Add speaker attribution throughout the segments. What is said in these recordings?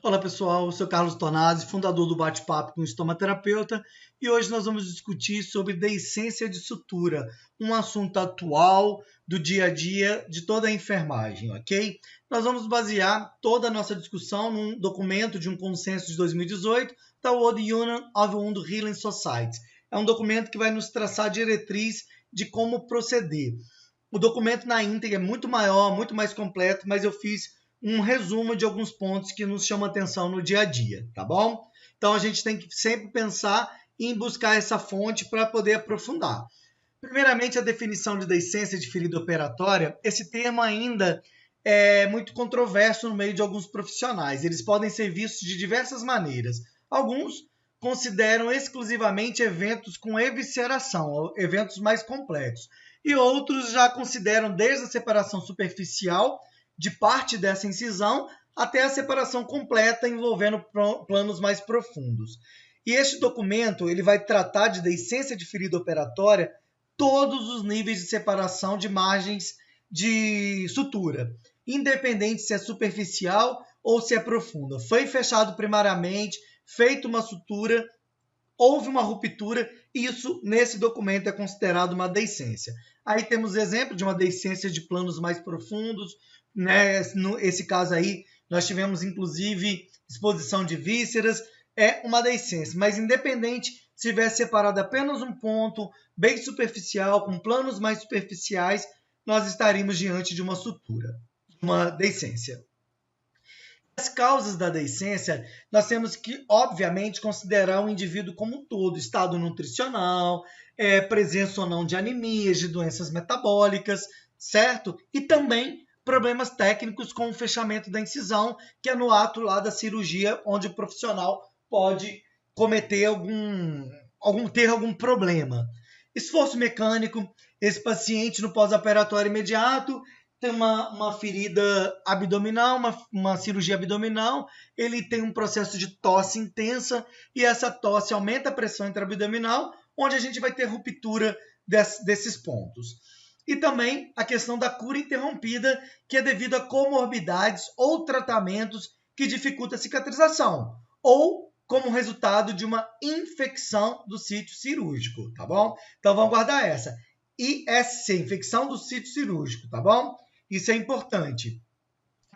Speaker 1: Olá pessoal, eu sou Carlos Tonazzi, fundador do Bate-Papo com o Estomaterapeuta, e hoje nós vamos discutir sobre deiscência de sutura, um assunto atual do dia a dia de toda a enfermagem, ok? Nós vamos basear toda a nossa discussão num documento de um consenso de 2018 da World Union of Wound Healing Societies. É um documento que vai nos traçar a diretriz de como proceder. O documento na íntegra é muito maior, muito mais completo, mas eu fiz um resumo de alguns pontos que nos chamam atenção no dia a dia, tá bom? Então a gente tem que sempre pensar em buscar essa fonte para poder aprofundar. Primeiramente, a definição de deiscência de ferida operatória. Esse termo ainda é muito controverso no meio de alguns profissionais. Eles podem ser vistos de diversas maneiras. Alguns consideram exclusivamente eventos com evisceração, eventos mais completos. E outros já consideram desde a separação superficial de parte dessa incisão até a separação completa envolvendo planos mais profundos. E este documento ele vai tratar de deiscência de ferida operatória todos os níveis de separação de margens de sutura, independente se é superficial ou se é profunda. Foi fechado primariamente, feita uma sutura, houve uma ruptura, isso nesse documento é considerado uma deiscência. Aí temos exemplo de uma deiscência de planos mais profundos, né? Nesse caso aí, nós tivemos inclusive exposição de vísceras, é uma deiscência, mas independente se tivesse separado apenas um ponto bem superficial, com planos mais superficiais, nós estaríamos diante de uma sutura, uma deiscência. As causas da deiscência, nós temos que, obviamente, considerar o indivíduo como um todo, estado nutricional, presença ou não de anemias, de doenças metabólicas, certo? E também problemas técnicos com o fechamento da incisão, que é no ato lá da cirurgia, onde o profissional pode cometer ter algum problema. Esforço mecânico, esse paciente no pós-operatório imediato tem uma ferida abdominal, uma cirurgia abdominal, ele tem um processo de tosse intensa e essa tosse aumenta a pressão intraabdominal, onde a gente vai ter ruptura desses pontos. E também a questão da cura interrompida, que é devido a comorbidades ou tratamentos que dificultam a cicatrização, ou como resultado de uma infecção do sítio cirúrgico, tá bom? Então vamos guardar essa. ISC, infecção do sítio cirúrgico, tá bom? Isso é importante.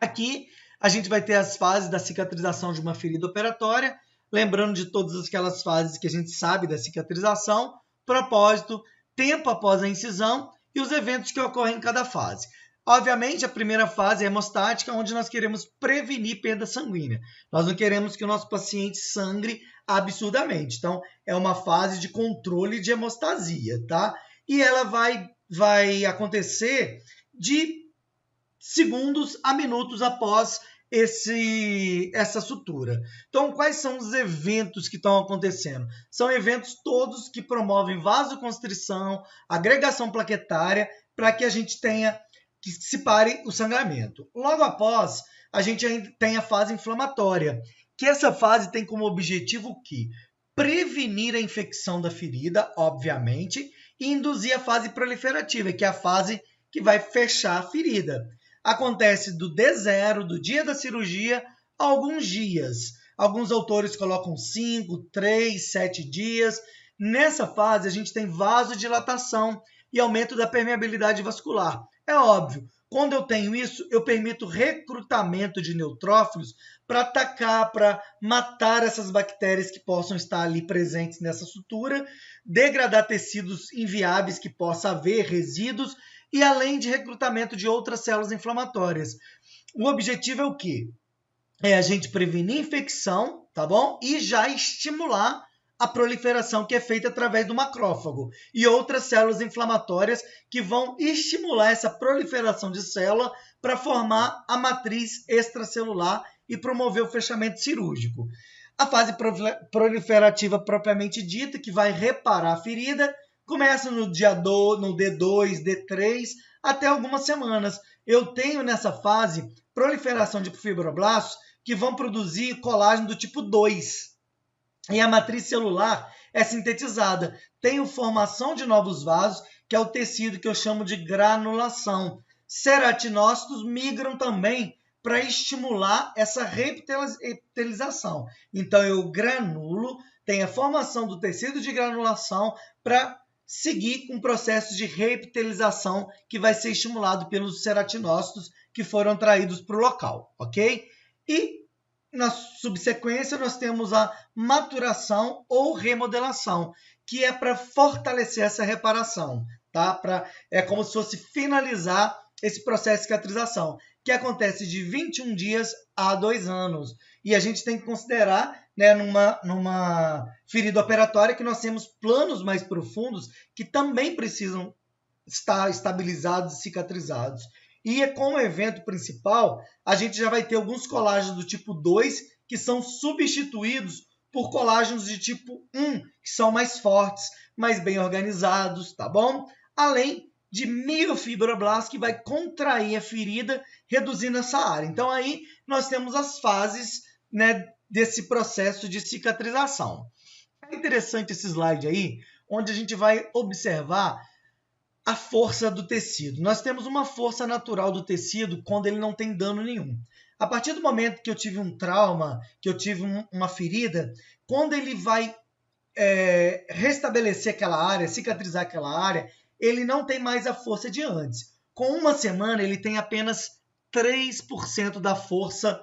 Speaker 1: Aqui a gente vai ter as fases da cicatrização de uma ferida operatória, lembrando de todas aquelas fases que a gente sabe da cicatrização, propósito, tempo após a incisão e os eventos que ocorrem em cada fase. Obviamente, a primeira fase é hemostática, onde nós queremos prevenir perda sanguínea. Nós não queremos que o nosso paciente sangre absurdamente. Então, é uma fase de controle de hemostasia, tá? E ela vai acontecer de segundos a minutos após essa sutura. Então, quais são os eventos que estão acontecendo? São eventos todos que promovem vasoconstrição, agregação plaquetária, para que a gente tenha que se pare o sangramento. Logo após, a gente ainda tem a fase inflamatória, que essa fase tem como objetivo o quê? Prevenir a infecção da ferida, obviamente, e induzir a fase proliferativa, que é a fase que vai fechar a ferida. Acontece do D0, do dia da cirurgia, a alguns dias. Alguns autores colocam 5, 3, 7 dias. Nessa fase, a gente tem vasodilatação e aumento da permeabilidade vascular. É óbvio, quando eu tenho isso, eu permito recrutamento de neutrófilos para atacar, para matar essas bactérias que possam estar ali presentes nessa sutura, degradar tecidos inviáveis que possa haver, resíduos, e além de recrutamento de outras células inflamatórias. O objetivo é o quê? É a gente prevenir infecção, tá bom? E já estimular a proliferação que é feita através do macrófago e outras células inflamatórias que vão estimular essa proliferação de célula para formar a matriz extracelular e promover o fechamento cirúrgico. A fase proliferativa propriamente dita, que vai reparar a ferida, começa no D2, D3, até algumas semanas. Eu tenho nessa fase proliferação de fibroblastos que vão produzir colágeno do tipo 2. E a matriz celular é sintetizada. Tenho formação de novos vasos, que é o tecido que eu chamo de granulação. Ceratinócitos migram também para estimular essa repitelização. Então, eu granulo, tem a formação do tecido de granulação para seguir com o processo de repitelização que vai ser estimulado pelos ceratinócitos que foram traídos para o local, ok? E na subsequência nós temos a maturação ou remodelação, que é para fortalecer essa reparação, tá? É como se fosse finalizar esse processo de cicatrização, que acontece de 21 dias a 2 anos. E a gente tem que considerar, né, numa ferida operatória, que nós temos planos mais profundos que também precisam estar estabilizados e cicatrizados. E como evento principal, a gente já vai ter alguns colágenos do tipo 2 que são substituídos por colágenos de tipo 1, que são mais fortes, mais bem organizados, tá bom? Além de miofibroblastos que vai contrair a ferida, reduzindo essa área. Então aí nós temos as fases, né, desse processo de cicatrização. É interessante esse slide aí, onde a gente vai observar a força do tecido. Nós temos uma força natural do tecido quando ele não tem dano nenhum. A partir do momento que eu tive um trauma, que eu tive uma ferida, quando ele vai restabelecer aquela área, cicatrizar aquela área, ele não tem mais a força de antes. Com uma semana, ele tem apenas 3% da força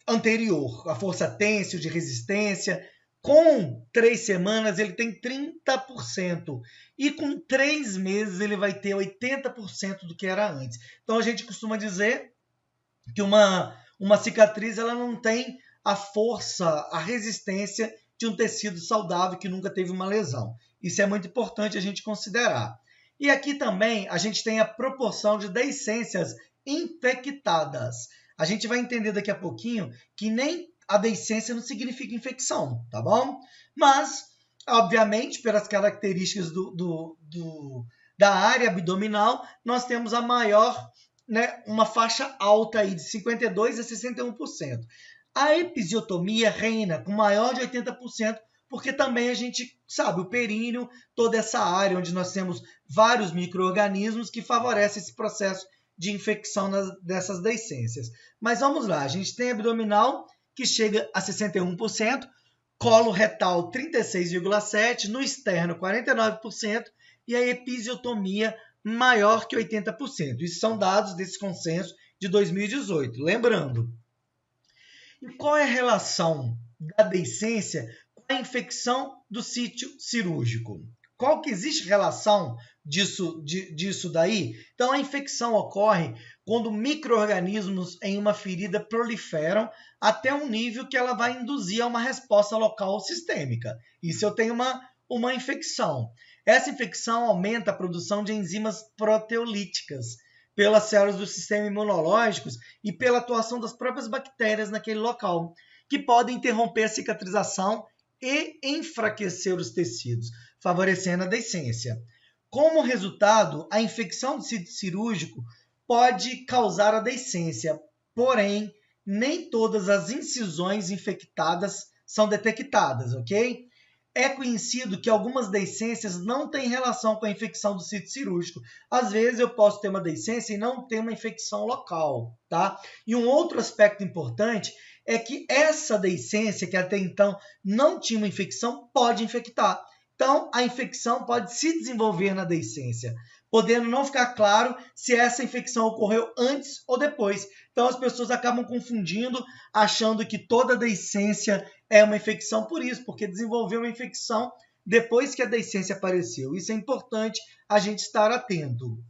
Speaker 1: anterior, a força têncil de resistência. Com 3 semanas, ele tem 30%. E com 3 meses, ele vai ter 80% do que era antes. Então, a gente costuma dizer que uma cicatriz ela não tem a força, a resistência de um tecido saudável que nunca teve uma lesão. Isso é muito importante a gente considerar. E aqui também a gente tem a proporção de deiscências infectadas. A gente vai entender daqui a pouquinho que nem a deiscência não significa infecção, tá bom? Mas, obviamente, pelas características da área abdominal, nós temos a maior, né, uma faixa alta aí de 52% a 61%. A episiotomia reina com maior de 80%, porque também a gente sabe, o períneo, toda essa área onde nós temos vários micro-organismos que favorecem esse processo de infecção dessas deiscências. Mas vamos lá, a gente tem abdominal que chega a 61%, colo retal 36,7%, no externo 49% e a episiotomia maior que 80%. Isso são dados desse consenso de 2018. Lembrando, e qual é a relação da deiscência com a infecção do sítio cirúrgico? Qual que existe relação disso daí? Então, a infecção ocorre quando micro-organismos em uma ferida proliferam até um nível que ela vai induzir a uma resposta local ou sistêmica. Isso eu tenho uma infecção. Essa infecção aumenta a produção de enzimas proteolíticas pelas células do sistema imunológico e pela atuação das próprias bactérias naquele local, que podem interromper a cicatrização e enfraquecer os tecidos, favorecendo a deiscência. Como resultado, a infecção do sítio cirúrgico pode causar a deiscência, porém, nem todas as incisões infectadas são detectadas, ok? É conhecido que algumas deiscências não têm relação com a infecção do sítio cirúrgico. Às vezes eu posso ter uma deiscência e não ter uma infecção local, tá? E um outro aspecto importante é que essa deiscência, que até então não tinha uma infecção, pode infectar. Então, a infecção pode se desenvolver na deiscência, podendo não ficar claro se essa infecção ocorreu antes ou depois. Então, as pessoas acabam confundindo, achando que toda deiscência é uma infecção por isso, porque desenvolveu uma infecção depois que a deiscência apareceu. Isso é importante a gente estar atento.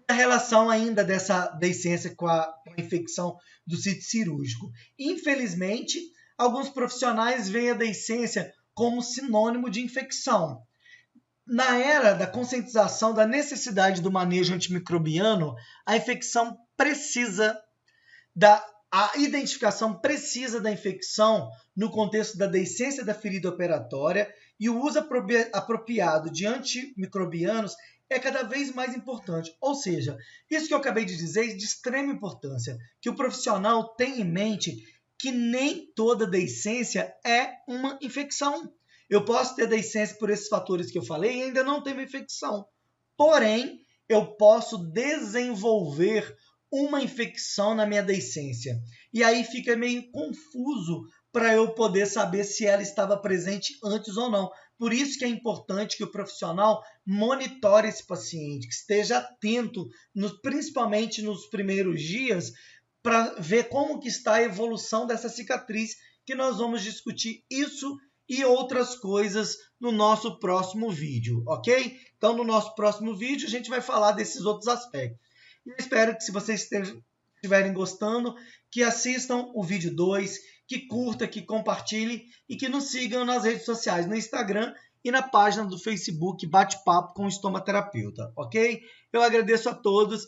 Speaker 1: A relação ainda dessa deiscência com a infecção do sítio cirúrgico. Infelizmente, alguns profissionais veem a deiscência como sinônimo de infecção. Na era da conscientização da necessidade do manejo antimicrobiano, a identificação precisa da infecção no contexto da deiscência da ferida operatória e o uso apropriado de antimicrobianos é cada vez mais importante. Ou seja, isso que eu acabei de dizer é de extrema importância, que o profissional tenha em mente que nem toda deiscência é uma infecção. Eu posso ter deiscência por esses fatores que eu falei e ainda não ter uma infecção. Porém, eu posso desenvolver uma infecção na minha deiscência. E aí fica meio confuso para eu poder saber se ela estava presente antes ou não. Por isso que é importante que o profissional monitore esse paciente, que esteja atento, principalmente nos primeiros dias, para ver como que está a evolução dessa cicatriz, que nós vamos discutir isso e outras coisas no nosso próximo vídeo, ok? Então, no nosso próximo vídeo, a gente vai falar desses outros aspectos. Eu espero que, se vocês estiverem gostando, que assistam o vídeo 2, que curta, que compartilhe e que nos sigam nas redes sociais, no Instagram e na página do Facebook Bate-Papo com o Estomaterapeuta, ok? Eu agradeço a todos